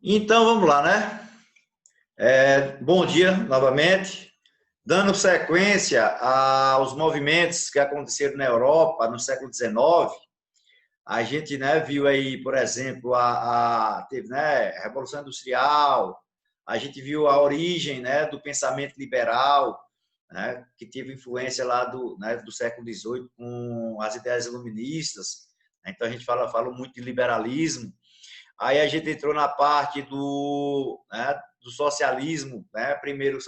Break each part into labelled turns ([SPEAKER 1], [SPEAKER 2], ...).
[SPEAKER 1] Então vamos lá, né? Bom dia novamente. Dando sequência aos movimentos que aconteceram na Europa no século XIX, a gente, né, viu aí, por exemplo, teve, né, a Revolução Industrial, a gente viu a origem, né, do pensamento liberal, né, que teve influência lá do século XVIII com as ideias iluministas. Então a gente fala muito de liberalismo. Aí a gente entrou na parte do socialismo, né? Primeiro o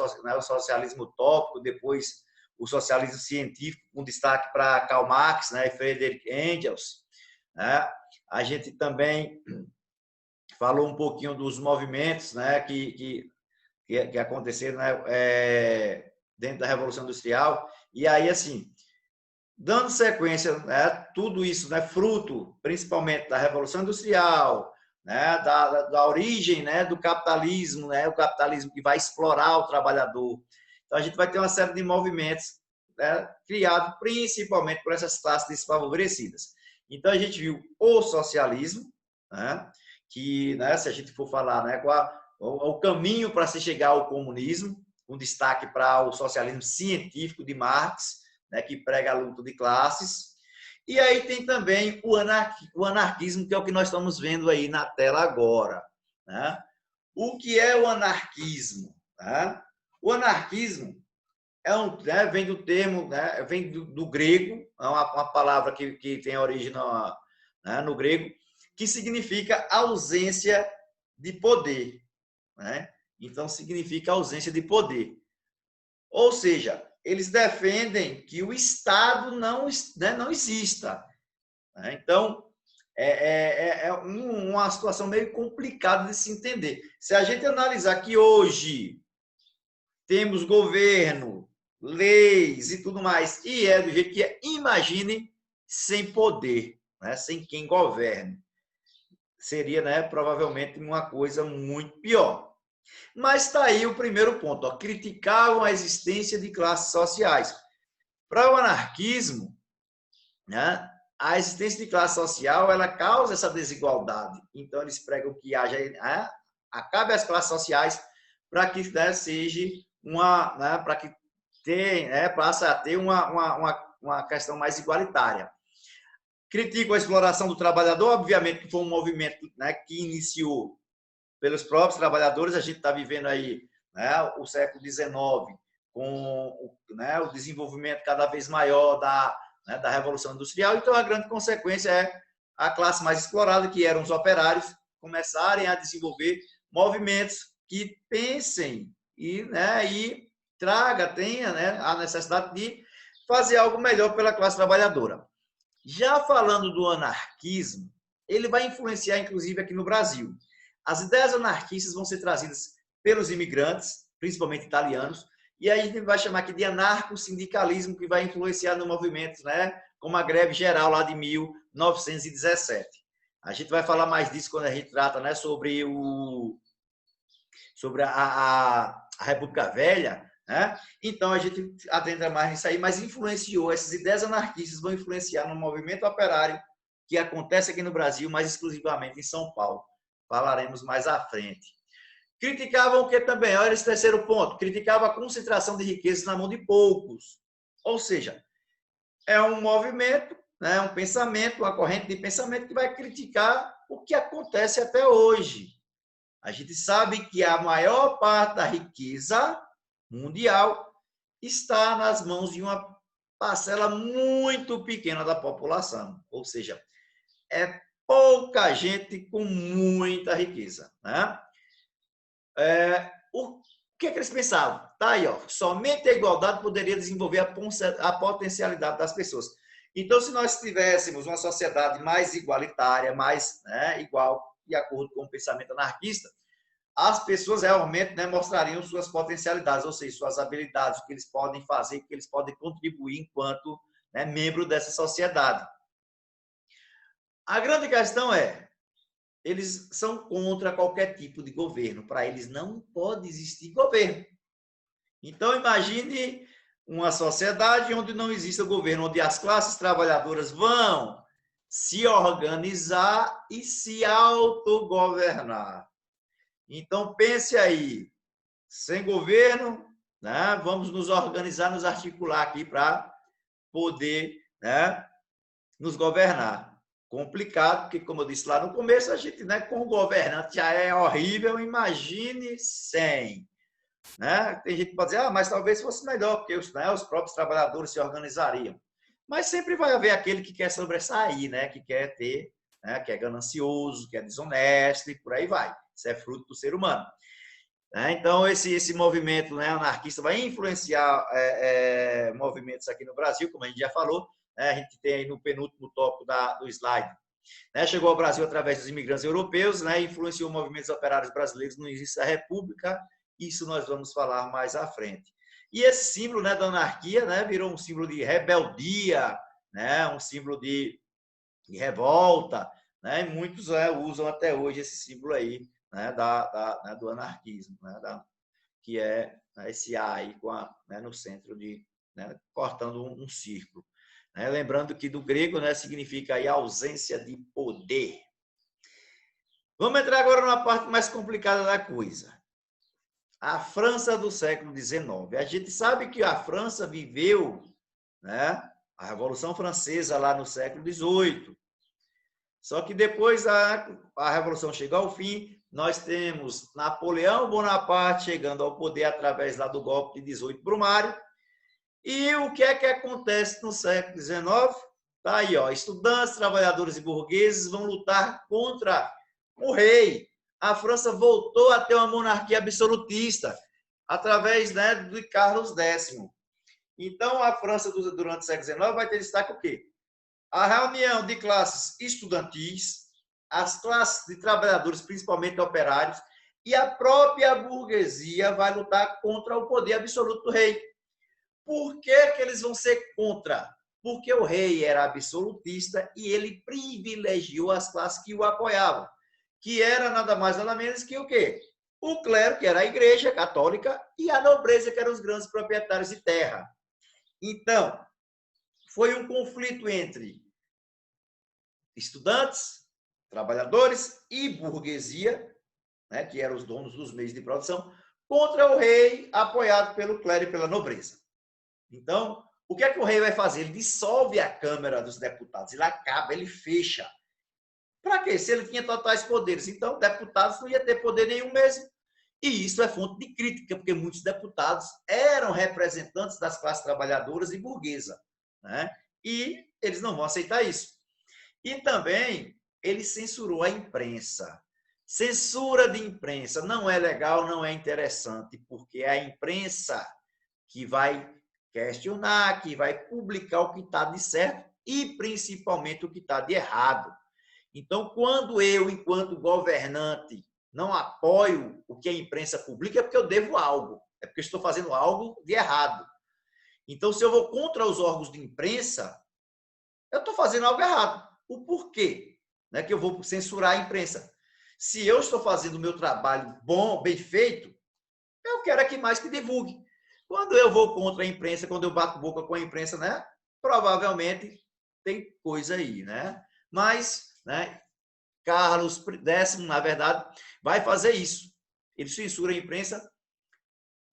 [SPEAKER 1] socialismo utópico, depois o socialismo científico, com destaque para Karl Marx, né? E Friedrich Engels. Né? A gente também falou um pouquinho dos movimentos, né? Que aconteceram, né? Dentro da Revolução Industrial. E aí, assim, dando sequência, né, tudo isso, né, fruto principalmente da Revolução Industrial, né, da origem, né, do capitalismo, né, o capitalismo que vai explorar o trabalhador. Então a gente vai ter uma série de movimentos, né, criados principalmente por essas classes desfavorecidas. Então a gente viu o socialismo, né, que, né, se a gente for falar, né, o caminho para se chegar ao comunismo, com destaque para o socialismo científico de Marx, né, que prega a luta de classes. E aí tem também o anarquismo, que é o que nós estamos vendo aí na tela agora. Né? O que é o anarquismo? Né? O anarquismo né, vem do termo, né, vem do grego, é uma palavra que tem origem no grego, que significa ausência de poder. Né? Então, significa ausência de poder. Ou seja, eles defendem que o Estado não exista. Né? Então, é uma situação meio complicada de se entender. Se a gente analisar que hoje temos governo, leis e tudo mais, e é do jeito que é, imagine sem poder, né? Sem quem governe. Seria, né, provavelmente uma coisa muito pior. Mas está aí o primeiro ponto. Ó, criticavam a existência de classes sociais. Para o anarquismo, né, a existência de classe social ela causa essa desigualdade. Então, eles pregam que acabe as classes sociais para que, né, seja para que passe a ter uma questão mais igualitária. Criticam a exploração do trabalhador, obviamente que foi um movimento, né, que iniciou pelos próprios trabalhadores. A gente está vivendo aí, né, o século XIX, com o desenvolvimento cada vez maior da Revolução Industrial. Então, a grande consequência é a classe mais explorada, que eram os operários, começarem a desenvolver movimentos que pensem e tenha, né, a necessidade de fazer algo melhor pela classe trabalhadora. Já falando do anarquismo, ele vai influenciar, inclusive, aqui no Brasil. As ideias anarquistas vão ser trazidas pelos imigrantes, principalmente italianos, e aí a gente vai chamar aqui de anarco-sindicalismo, que vai influenciar no movimento, né, como a greve geral lá de 1917. A gente vai falar mais disso quando a gente trata, né, sobre a República Velha, né? Então a gente adentra mais nisso aí, mas influenciou, essas ideias anarquistas vão influenciar no movimento operário que acontece aqui no Brasil, mais exclusivamente em São Paulo. Falaremos mais à frente. Criticavam o que também? Olha esse terceiro ponto. Criticava a concentração de riquezas na mão de poucos. Ou seja, é um movimento, né, um pensamento, uma corrente de pensamento que vai criticar o que acontece até hoje. A gente sabe que a maior parte da riqueza mundial está nas mãos de uma parcela muito pequena da população. Ou seja, é pouca gente com muita riqueza. Né? O que eles pensavam? Tá aí, ó, somente a igualdade poderia desenvolver a potencialidade das pessoas. Então, se nós tivéssemos uma sociedade mais igualitária, mais, né, igual, de acordo com o pensamento anarquista, as pessoas realmente, né, mostrariam suas potencialidades, ou seja, suas habilidades, o que eles podem fazer, o que eles podem contribuir enquanto, né, membro dessa sociedade. A grande questão é, eles são contra qualquer tipo de governo. Para eles não pode existir governo. Então, imagine uma sociedade onde não existe o governo, onde as classes trabalhadoras vão se organizar e se autogovernar. Então, pense aí, sem governo, né, vamos nos organizar, nos articular aqui para poder, né, nos governar. Complicado, porque, como eu disse lá no começo, a gente, né, com o governante já é horrível, imagine sem. Né? Tem gente que pode dizer, mas talvez fosse melhor, porque os próprios trabalhadores se organizariam. Mas sempre vai haver aquele que quer sobressair, né, que quer ter, né, que é ganancioso, que é desonesto e por aí vai. Isso é fruto do ser humano. Então, esse movimento, né, anarquista vai influenciar movimentos aqui no Brasil, como a gente já falou, né, a gente tem aí no penúltimo tópico do slide. Né, chegou ao Brasil através dos imigrantes europeus, né, influenciou movimentos operários brasileiros no início da República, isso nós vamos falar mais à frente. E esse símbolo, né, da anarquia, né, virou um símbolo de rebeldia, né, um símbolo de revolta, né, e muitos usam até hoje esse símbolo aí, né, do anarquismo, né, que é esse A aí né, no centro, né, cortando um círculo. Né, lembrando que do grego, né, significa aí ausência de poder. Vamos entrar agora numa parte mais complicada da coisa. A França do século XIX. A gente sabe que a França viveu, né, a Revolução Francesa lá no século XVIII. Só que depois a Revolução chega ao fim, nós temos Napoleão Bonaparte chegando ao poder através lá do golpe de 18 Brumário. E o que é que acontece no século XIX? Tá aí, ó, estudantes, trabalhadores e burgueses vão lutar contra o rei. A França voltou a ter uma monarquia absolutista através, né, de Carlos X. Então, a França, durante o século XIX, vai ter destaque o quê? A reunião de classes estudantis, as classes de trabalhadores, principalmente operários, e a própria burguesia vai lutar contra o poder absoluto do rei. Por que eles vão ser contra? Porque o rei era absolutista e ele privilegiou as classes que o apoiavam, que era nada mais nada menos que o quê? O clero, que era a igreja católica, e a nobreza, que eram os grandes proprietários de terra. Então, foi um conflito entre estudantes, trabalhadores e burguesia, né, que eram os donos dos meios de produção, contra o rei, apoiado pelo clero e pela nobreza. Então, o que é que o rei vai fazer? Ele dissolve a Câmara dos Deputados, ele acaba, ele fecha. Para quê? Se ele tinha totais poderes, então deputados não ia ter poder nenhum mesmo. E isso é fonte de crítica, porque muitos deputados eram representantes das classes trabalhadoras e burguesa, né? E eles não vão aceitar isso. E também ele censurou a imprensa. Censura de imprensa não é legal, não é interessante, porque é a imprensa que vai questionar, que vai publicar o que está de certo e principalmente o que está de errado. Então, quando eu, enquanto governante, não apoio o que a imprensa publica, é porque eu devo algo, é porque eu estou fazendo algo de errado. Então, se eu vou contra os órgãos de imprensa, eu estou fazendo algo errado. O porquê, né, que eu vou censurar a imprensa? Se eu estou fazendo o meu trabalho bom, bem feito, eu quero que mais que divulgue. Quando eu vou contra a imprensa, quando eu bato boca com a imprensa, né, provavelmente tem coisa aí, né? Mas, né, Carlos X, na verdade, vai fazer isso. Ele censura a imprensa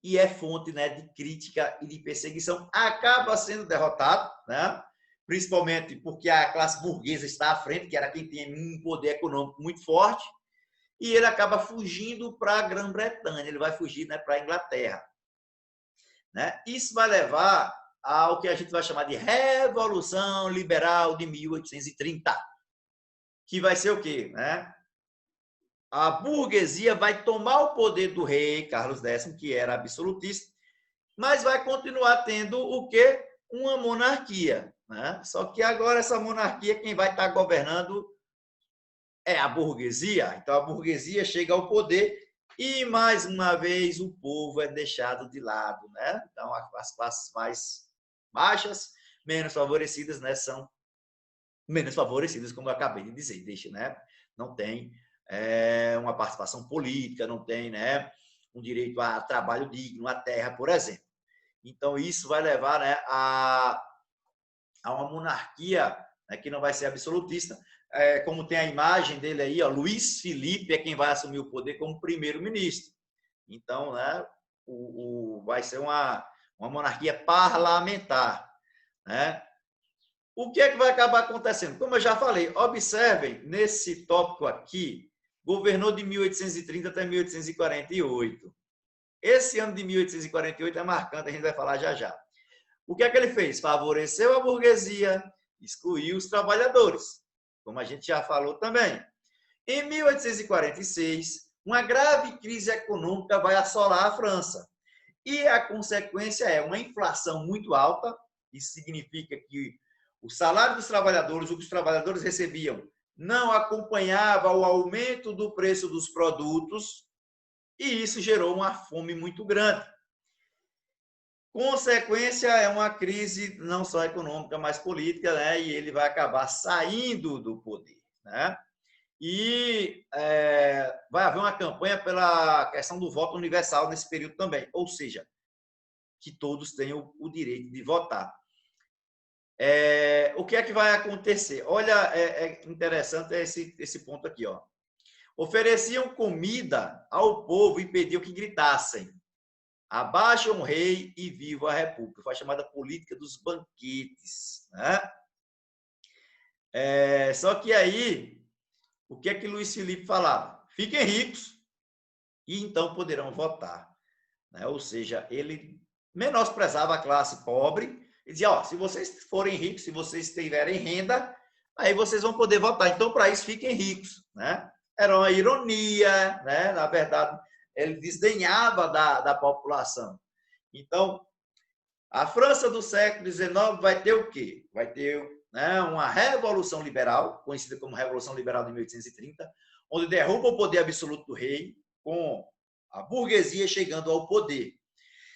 [SPEAKER 1] e é fonte, né, de crítica e de perseguição. Acaba sendo derrotado, né? Principalmente porque a classe burguesa está à frente, que era quem tinha um poder econômico muito forte, e ele acaba fugindo para a Grã-Bretanha, ele vai fugir, né, para a Inglaterra. Né? Isso vai levar ao que a gente vai chamar de Revolução Liberal de 1830, que vai ser o quê? Né? A burguesia vai tomar o poder do rei Carlos X, que era absolutista, mas vai continuar tendo o quê? Uma monarquia. Né? Só que agora essa monarquia, quem vai estar governando é a burguesia. Então a burguesia chega ao poder e, mais uma vez, o povo é deixado de lado. Né? Então as classes mais baixas, menos favorecidas, né, são menos favorecidas, como eu acabei de dizer. Deixa, né? Não tem uma participação política, não tem, né, um direito a trabalho digno, a terra, por exemplo. Então isso vai levar, né, a uma monarquia, né, que não vai ser absolutista, como tem a imagem dele aí, ó, Luiz Felipe é quem vai assumir o poder como primeiro-ministro. Então, né, vai ser uma monarquia parlamentar, né? O que é que vai acabar acontecendo? Como eu já falei, observem nesse tópico aqui, governou de 1830 até 1848. Esse ano de 1848 é marcante, a gente vai falar já já. O que é que ele fez? Favoreceu a burguesia, excluiu os trabalhadores, como a gente já falou também. Em 1846, uma grave crise econômica vai assolar a França. E a consequência é uma inflação muito alta, isso significa que o salário dos trabalhadores, o que os trabalhadores recebiam, não acompanhava o aumento do preço dos produtos, e isso gerou uma fome muito grande. Consequência é uma crise não só econômica, mas política, né? E ele vai acabar saindo do poder, né? E vai haver uma campanha pela questão do voto universal nesse período também, ou seja, que todos tenham o direito de votar. O que é que vai acontecer? Olha, é interessante esse ponto aqui, ó. Ofereciam comida ao povo e pediam que gritassem: abaixam o rei e viva a república. Foi a chamada política dos banquetes, né? Só que aí, o que é que Luiz Felipe falava? Fiquem ricos e então poderão votar, né? Ou seja, ele menosprezava a classe pobre e dizia: ó, se vocês forem ricos, se vocês tiverem renda, aí vocês vão poder votar. Então, para isso, fiquem ricos, né? Era uma ironia, né? Na verdade, ele desdenhava da população. Então, a França do século XIX vai ter o quê? Vai ter, né, uma revolução liberal, conhecida como Revolução Liberal de 1830, onde derruba o poder absoluto do rei, com a burguesia chegando ao poder.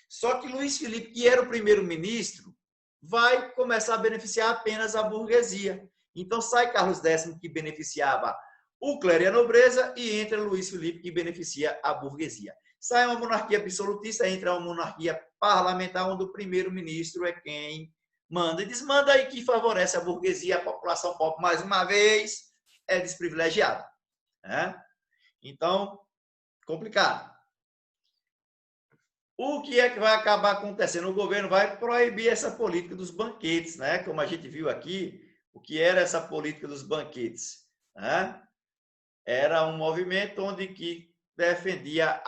[SPEAKER 1] Só que Luiz Felipe, que era o primeiro-ministro, vai começar a beneficiar apenas a burguesia. Então sai Carlos X, que beneficiava o clero e a nobreza, e entra Luiz Felipe, que beneficia a burguesia. Sai uma monarquia absolutista, entra uma monarquia parlamentar, onde o primeiro-ministro é quem manda e desmanda, e que favorece a burguesia, a população pobre, mais uma vez, é desprivilegiada, né? Então, complicado. O que é que vai acabar acontecendo? O governo vai proibir essa política dos banquetes, né? Como a gente viu aqui, o que era essa política dos banquetes, né? Era um movimento onde que defendia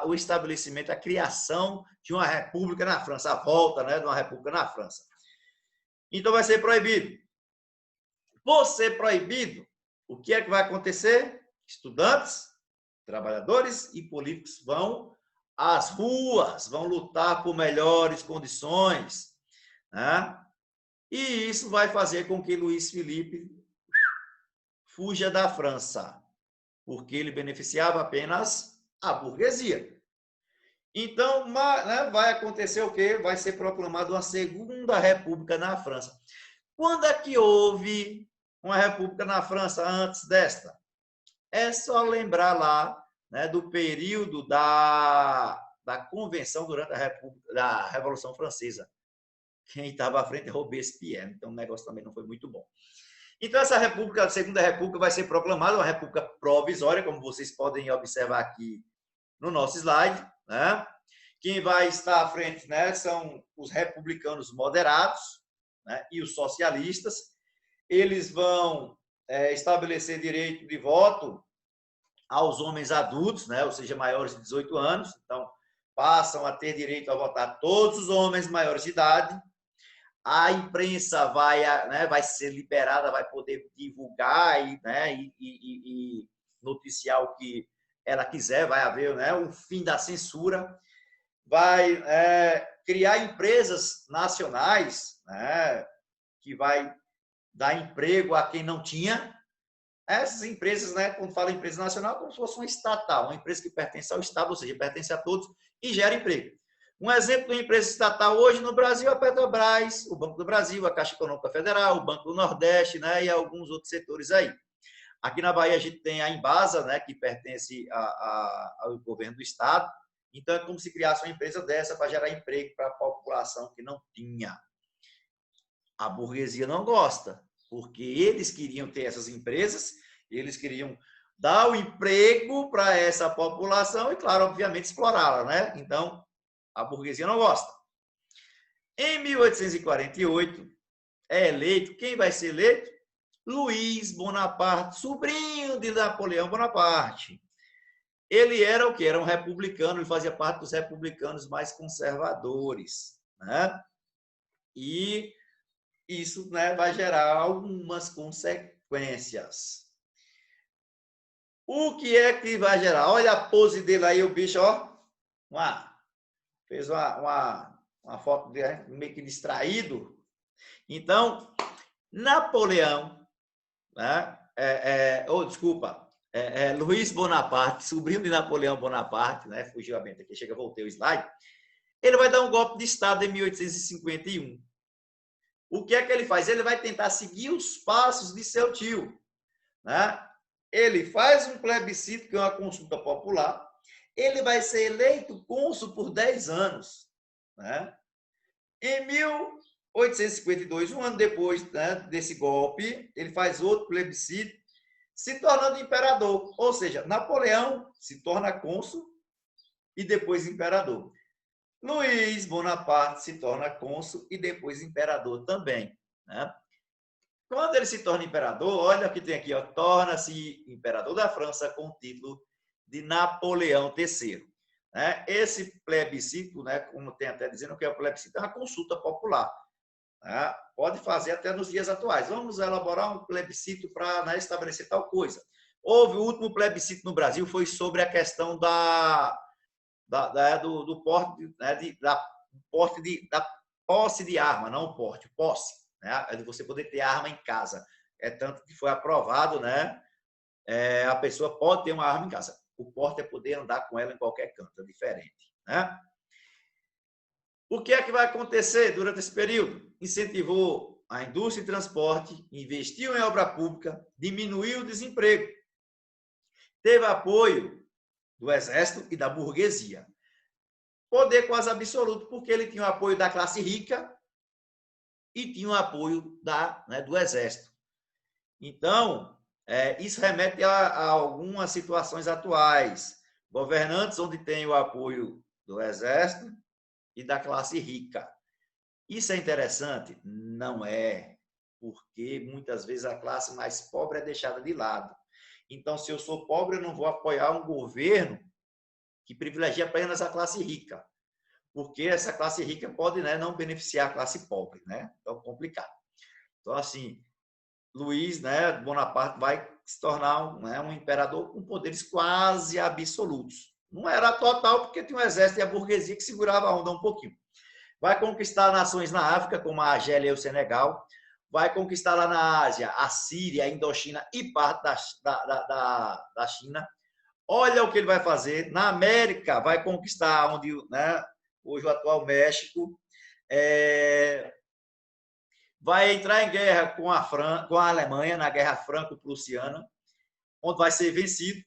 [SPEAKER 1] o estabelecimento, a criação de uma república na França, a volta, né, de uma república na França. Então vai ser proibido. Por ser proibido, o que é que vai acontecer? Estudantes, trabalhadores e políticos vão às ruas, vão lutar por melhores condições, né? E isso vai fazer com que Luiz Felipe fuja da França, porque ele beneficiava apenas a burguesia. Então, né, vai acontecer o quê? Vai ser proclamada uma segunda república na França. Quando é que houve uma república na França antes desta? É só lembrar lá, né, do período da convenção durante da Revolução Francesa. Quem estava à frente é Robespierre, então o negócio também não foi muito bom. Então, essa república, a segunda república, vai ser proclamada uma república provisória, como vocês podem observar aqui no nosso slide, né? Quem vai estar à frente, né, são os republicanos moderados, né, e os socialistas. Eles vão estabelecer direito de voto aos homens adultos, né, ou seja, maiores de 18 anos. Então, passam a ter direito a votar todos os homens maiores de idade. A imprensa vai ser liberada, vai poder divulgar e noticiar o que ela quiser, vai haver, né, o fim da censura, vai criar empresas nacionais, né, que vai dar emprego a quem não tinha. Essas empresas, né, quando fala empresa nacional, como se fosse uma estatal, uma empresa que pertence ao Estado, ou seja, pertence a todos e gera emprego. Um exemplo de uma empresa estatal hoje no Brasil é a Petrobras, o Banco do Brasil, a Caixa Econômica Federal, o Banco do Nordeste, né, e alguns outros setores aí. Aqui na Bahia a gente tem a Embasa, né, que pertence ao governo do Estado. Então é como se criasse uma empresa dessa para gerar emprego para a população que não tinha. A burguesia não gosta, porque eles queriam ter essas empresas, eles queriam dar o emprego para essa população e, claro, obviamente, explorá-la, né? Então, a burguesia não gosta. Em 1848, é eleito, quem vai ser eleito? Luiz Bonaparte, sobrinho de Napoleão Bonaparte. Ele era o quê? Era um republicano, ele fazia parte dos republicanos mais conservadores, né? E isso, né, vai gerar algumas consequências. O que é que vai gerar? Olha a pose dele aí, o bicho, ó. Fez uma foto dele meio que distraído. Então, Napoleão, né? Desculpa, Luiz Bonaparte, sobrinho de Napoleão Bonaparte, né? Fugiu a mente aqui, chega, voltei o slide. Ele vai dar um golpe de Estado em 1851. O que é que ele faz? Ele vai tentar seguir os passos de seu tio, né? Ele faz um plebiscito, que é uma consulta popular. Ele vai ser eleito cônsul por 10 anos, né? Em 1852, um ano depois, né, desse golpe, ele faz outro plebiscito, se tornando imperador. Ou seja, Napoleão se torna cônsul e depois imperador. Luiz Bonaparte se torna cônsul e depois imperador também, né? Quando ele se torna imperador, olha o que tem aqui, ó, torna-se imperador da França com o título de Napoleão III. Né? Esse plebiscito, né, como tem até dizendo que é o plebiscito, é uma consulta popular. Né? Pode fazer até nos dias atuais. Vamos elaborar um plebiscito para, né, estabelecer tal coisa. Houve o último plebiscito no Brasil, foi sobre a questão do porte, né, da posse de arma, não porte, posse. Né, de você poder ter arma em casa. É tanto que foi aprovado, né? A pessoa pode ter uma arma em casa. O porte é poder andar com ela em qualquer canto, é diferente. Né? O que é que vai acontecer durante esse período? Incentivou a indústria de transporte, investiu em obra pública, diminuiu o desemprego. Teve apoio do exército e da burguesia. Poder quase absoluto, porque ele tinha o apoio da classe rica e tinha o apoio do exército. Então, isso remete a algumas situações atuais. Governantes onde tem o apoio do exército e da classe rica. Isso é interessante? Não é, porque muitas vezes a classe mais pobre é deixada de lado. Então, se eu sou pobre, eu não vou apoiar um governo que privilegia apenas a classe rica, porque essa classe rica pode, né, não beneficiar a classe pobre, né? Então, complicado. Então, assim, Luiz, né, Bonaparte vai se tornar um imperador com poderes quase absolutos. Não era total, porque tinha um exército e a burguesia que segurava a onda um pouquinho. Vai conquistar nações na África, como a Argélia e o Senegal. Vai conquistar lá na Ásia, a Síria, a Indochina e parte da China. Olha o que ele vai fazer. Na América, vai conquistar onde, né, hoje o atual México. Vai entrar em guerra com a Alemanha, na Guerra Franco-Prussiana, onde vai ser vencido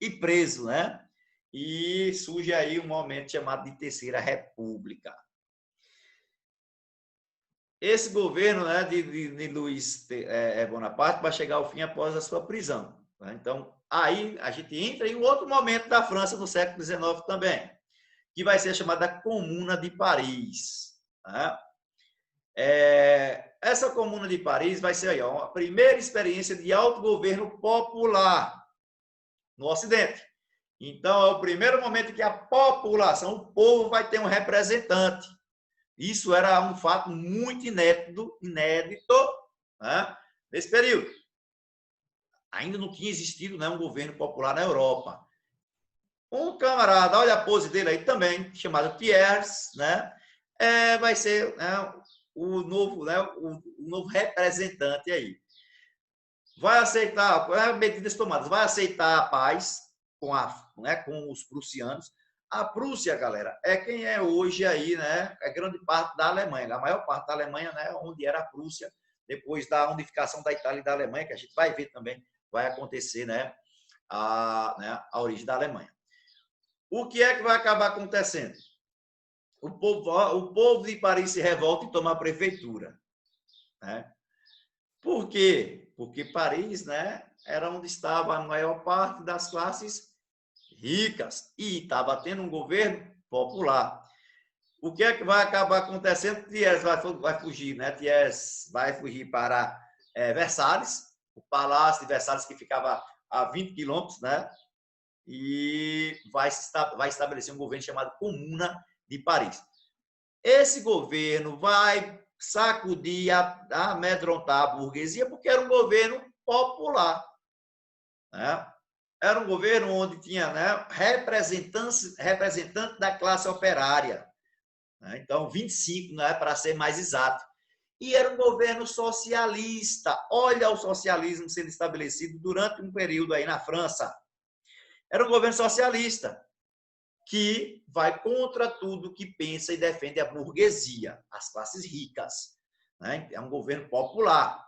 [SPEAKER 1] e preso, né? E surge aí um momento chamado de Terceira República. Esse governo, né, de Luiz Bonaparte vai chegar ao fim após a sua prisão. Né? Então, aí a gente entra em um outro momento da França no século XIX também, que vai ser chamada Comuna de Paris. Né? Essa Comuna de Paris vai ser aí, ó, a primeira experiência de autogoverno popular no Ocidente. Então, é o primeiro momento que a população, o povo, vai ter um representante. Isso era um fato muito inédito, né, nesse período. Ainda não tinha existido, né, um governo popular na Europa. Um camarada, olha a pose dele aí também, chamado Thiers, né, vai ser, né, o novo representante aí. Vai aceitar, medidas tomadas, vai aceitar a paz com os prussianos. A Prússia, galera, é quem é hoje aí, né? É grande parte da Alemanha, a maior parte da Alemanha, né? Onde era a Prússia, depois da unificação da Itália e da Alemanha, que a gente vai ver também, vai acontecer, né? A origem da Alemanha. O que é que vai acabar acontecendo? O povo de Paris se revolta e toma a prefeitura, né? Por quê? Porque Paris, né, era onde estava a maior parte das classes ricas e estava tendo um governo popular. O que é que vai acabar acontecendo? Thiers vai fugir, né? Thiers vai fugir para Versalhes, o Palácio de Versalhes, que ficava a 20 quilômetros, né? E vai estabelecer um governo chamado Comuna de Paris. Esse governo vai sacudir, amedrontar a burguesia, porque era um governo popular, né? Era um governo onde tinha, né, representante da classe operária, né? Então 25, né, para ser mais exato. E era um governo socialista. Olha o socialismo sendo estabelecido durante um período aí na França. Era um governo socialista que vai contra tudo que pensa e defende a burguesia, as classes ricas, né? É um governo popular.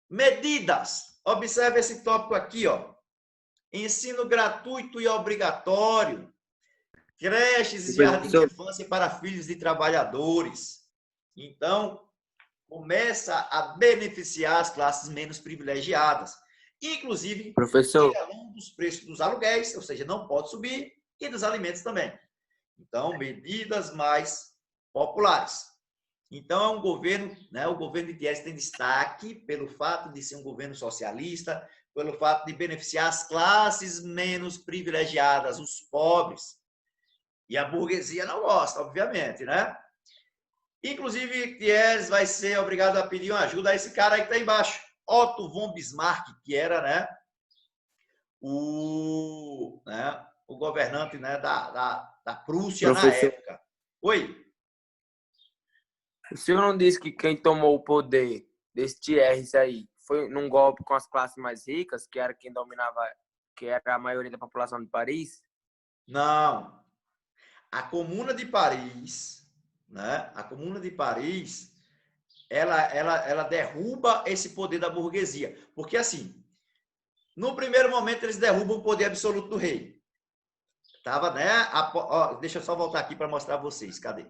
[SPEAKER 1] Medidas. Observe esse tópico aqui, ó. Ensino gratuito e obrigatório. Creches e jardins de infância para filhos de trabalhadores. Então, começa a beneficiar as classes menos privilegiadas. Inclusive,
[SPEAKER 2] Professor,
[SPEAKER 1] tirando dos preços dos aluguéis, ou seja, não pode subir, e dos alimentos também. Então, medidas mais populares. Então, é um governo, né, o governo de Thiers tem destaque pelo fato de ser um governo socialista, pelo fato de beneficiar as classes menos privilegiadas, os pobres. E a burguesia não gosta, obviamente, né? Inclusive, Thiers vai ser obrigado a pedir uma ajuda a esse cara aí que está embaixo, Otto von Bismarck, que era, né, o governante, né, da Prússia na
[SPEAKER 2] professor,
[SPEAKER 1] época. Oi?
[SPEAKER 2] o senhor não disse que quem tomou o poder desse Thiers aí foi num golpe com as classes mais ricas, que era quem dominava, que era a maioria da população de Paris?
[SPEAKER 1] Não. A Comuna de Paris, né? A Comuna de Paris, ela derruba esse poder da burguesia. Porque, assim, no primeiro momento, eles derrubam o poder absoluto do rei. Tava, né? Deixa eu só voltar aqui para mostrar a vocês. Cadê?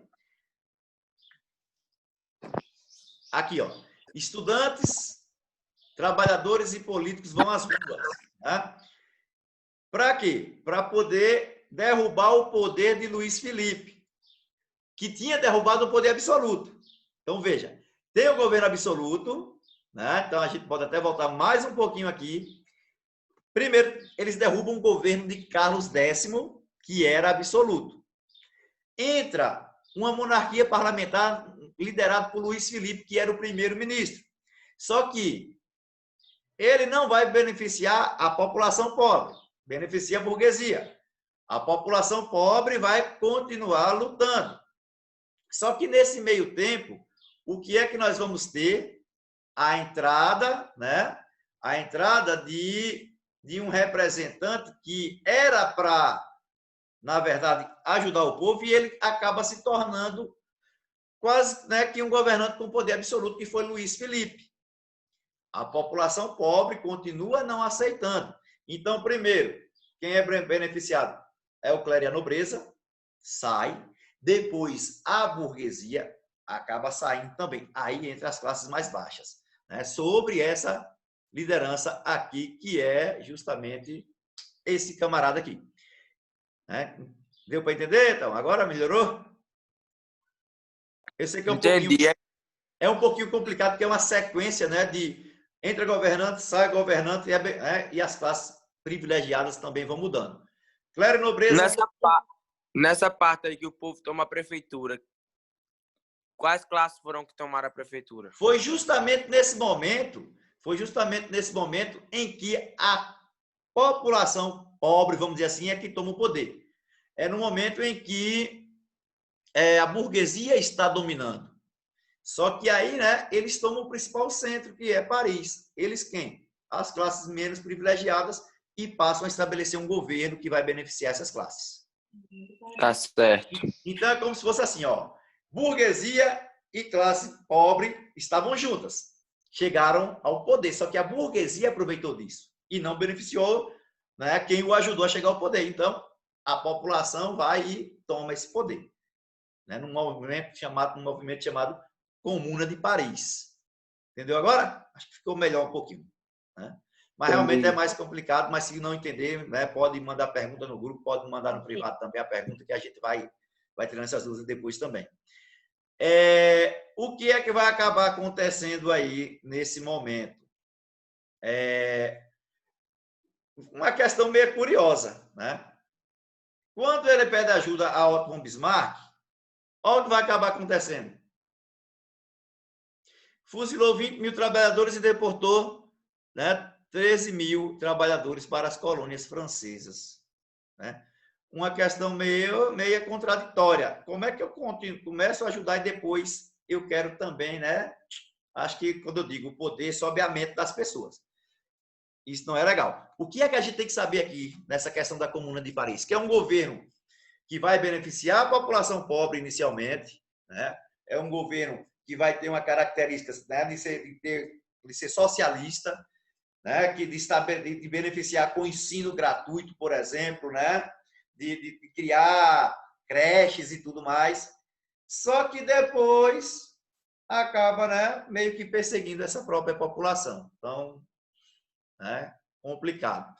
[SPEAKER 1] Aqui, ó. Estudantes, trabalhadores e políticos vão às ruas. Né? Para quê? Para poder derrubar o poder de Luiz Felipe, que tinha derrubado o poder absoluto. Então, veja, tem o governo absoluto, né? Então a gente pode até voltar mais um pouquinho aqui. Primeiro, eles derrubam o governo de Carlos X, que era absoluto. Entra uma monarquia parlamentar liderada por Luiz Felipe, que era o primeiro-ministro. Só que ele não vai beneficiar a população pobre, beneficia a burguesia. A população pobre vai continuar lutando. Só que nesse meio tempo, o que é que nós vamos ter? A entrada, né? A entrada de um representante que era para, na verdade, ajudar o povo, e ele acaba se tornando quase, né, que um governante com poder absoluto, que foi Luiz Felipe. A população pobre continua não aceitando. Então, primeiro, quem é beneficiado é o clero e a nobreza, sai. Depois, a burguesia acaba saindo também. Aí entra as classes mais baixas, né? Sobre essa liderança aqui, que é justamente esse camarada aqui. Né? Deu para entender, então? Agora melhorou? Eu sei que
[SPEAKER 2] Entendi.
[SPEAKER 1] é um pouquinho complicado, porque é uma sequência, né, de entra governante, sai governante, e as classes privilegiadas também vão mudando. Clero e nobreza.
[SPEAKER 2] Nessa parte aí que o povo toma a prefeitura, quais classes foram que tomaram a prefeitura?
[SPEAKER 1] Foi justamente nesse momento em que a população pobre, vamos dizer assim, é que toma o poder. É no momento em que a burguesia está dominando. Só que aí, né, eles tomam o principal centro, que é Paris. Eles quem? As classes menos privilegiadas, e passam a estabelecer um governo que vai beneficiar essas classes.
[SPEAKER 2] Tá certo.
[SPEAKER 1] Então é como se fosse assim, ó, burguesia e classe pobre estavam juntas. Chegaram ao poder, só que a burguesia aproveitou disso e não beneficiou, né, quem o ajudou a chegar ao poder. Então, a população vai e toma esse poder, né, num movimento chamado Comuna de Paris. Entendeu agora? Acho que ficou melhor um pouquinho, né? Mas realmente é mais complicado, mas se não entender, né, pode mandar pergunta no grupo, pode mandar no privado também a pergunta, que a gente vai tirando essas dúvidas depois também. O que é que vai acabar acontecendo aí nesse momento? Uma questão meio curiosa, né? Quando ele pede ajuda a Otto von Bismarck, olha o que vai acabar acontecendo. Fuzilou 20 mil trabalhadores e deportou, né, 13 mil trabalhadores para as colônias francesas, né? Uma questão meio contraditória. Como é que eu começo a ajudar e depois eu quero também, né? Acho que quando eu digo o poder sobe a mente das pessoas. Isso não é legal. O que é que a gente tem que saber aqui nessa questão da Comuna de Paris? Que é um governo que vai beneficiar a população pobre inicialmente, né? É um governo que vai ter uma característica, né, de ser socialista, né, de beneficiar com ensino gratuito, por exemplo, né, de criar creches e tudo mais. Só que depois acaba, né, meio que perseguindo essa própria população. Então, né, complicado.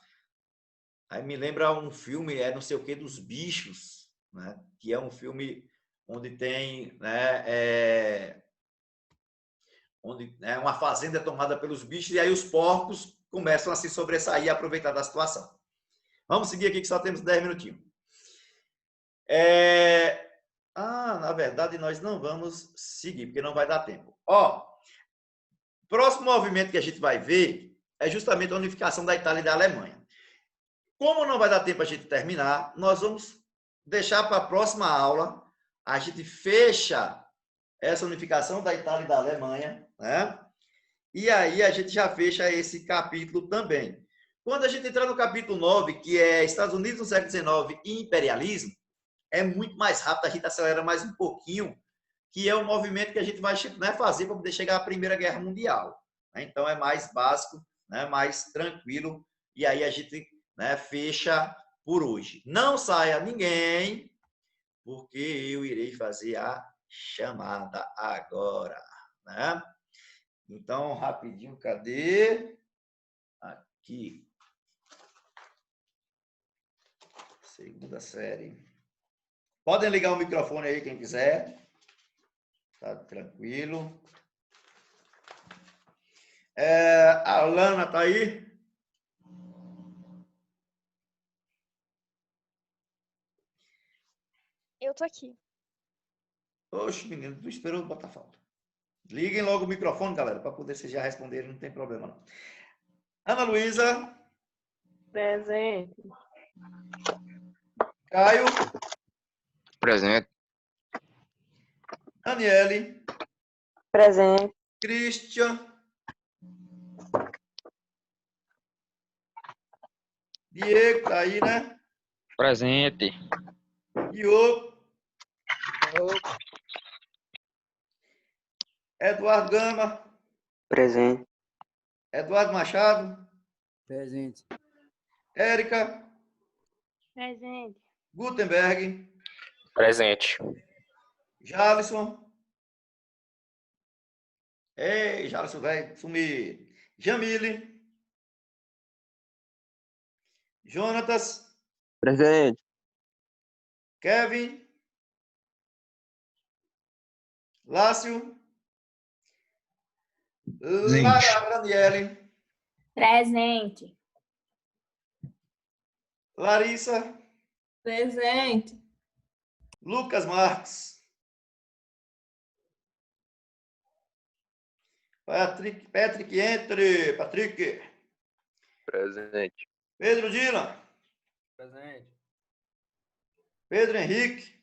[SPEAKER 1] Aí me lembra um filme, não sei o que, dos bichos, né, que é um filme onde tem, né, onde uma fazenda é tomada pelos bichos e aí os porcos começam a se sobressair e aproveitar da situação. Vamos seguir aqui que só temos 10 minutinhos. Na verdade, nós não vamos seguir, porque não vai dar tempo. Próximo movimento que a gente vai ver é justamente a unificação da Itália e da Alemanha. Como não vai dar tempo a gente terminar, nós vamos deixar para a próxima aula. A gente fecha essa unificação da Itália e da Alemanha, né? E aí a gente já fecha esse capítulo também. Quando a gente entrar no capítulo 9, que é Estados Unidos no século XIX e imperialismo, é muito mais rápido, a gente acelera mais um pouquinho, que é o movimento que a gente vai, né, fazer para poder chegar à Primeira Guerra Mundial. Então é mais básico, né, mais tranquilo, e aí a gente, né, fecha por hoje. Não saia ninguém, porque eu irei fazer a chamada agora, né? Então, rapidinho, cadê? Aqui. Segunda série. Podem ligar o microfone aí, quem quiser. Tá tranquilo. A Lana tá aí?
[SPEAKER 3] Eu tô aqui.
[SPEAKER 1] Oxe, menino, tu esperou botar falta. Liguem logo o microfone, galera, para poder vocês já responderem, não tem problema não. Ana Luísa.
[SPEAKER 4] Presente.
[SPEAKER 1] Caio.
[SPEAKER 2] Presente.
[SPEAKER 1] Daniele.
[SPEAKER 4] Presente.
[SPEAKER 1] Christian. Diego, tá aí, né?
[SPEAKER 2] Presente.
[SPEAKER 1] Diogo. Eduardo Gama.
[SPEAKER 2] Presente.
[SPEAKER 1] Eduardo Machado.
[SPEAKER 5] Presente.
[SPEAKER 1] Érica.
[SPEAKER 3] Presente.
[SPEAKER 1] Gutenberg.
[SPEAKER 2] Presente.
[SPEAKER 1] Jalisson. Ei, Jalisson, velho, sumir. Jamile. Jonatas.
[SPEAKER 2] Presente.
[SPEAKER 1] Kevin. Lácio. Lara Daniele.
[SPEAKER 3] Presente.
[SPEAKER 1] Larissa.
[SPEAKER 4] Presente.
[SPEAKER 1] Lucas Marques. Patrick, entre. Patrick.
[SPEAKER 2] Presente.
[SPEAKER 1] Pedro Dylan.
[SPEAKER 5] Presente.
[SPEAKER 1] Pedro Henrique.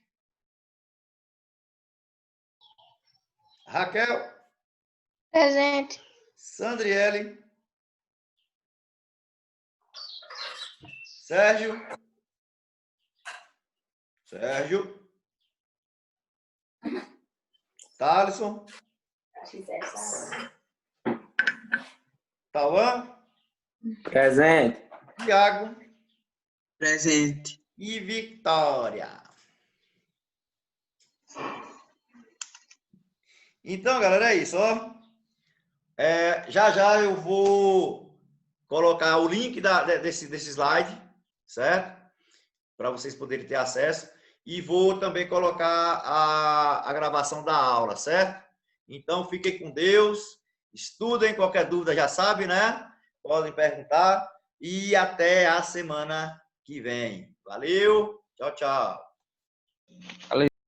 [SPEAKER 1] Raquel.
[SPEAKER 3] Presente.
[SPEAKER 1] Sandriele. Sérgio. Thalisson. Tauan.
[SPEAKER 2] Presente.
[SPEAKER 1] Tiago.
[SPEAKER 2] Presente.
[SPEAKER 1] E Victória. Então, galera, é isso, ó. Já já eu vou colocar o link desse slide, certo? Para vocês poderem ter acesso. E vou também colocar a gravação da aula, certo? Então, fiquem com Deus. Estudem, qualquer dúvida já sabe, né? Podem perguntar. E até a semana que vem. Valeu, tchau, tchau.
[SPEAKER 2] Valeu.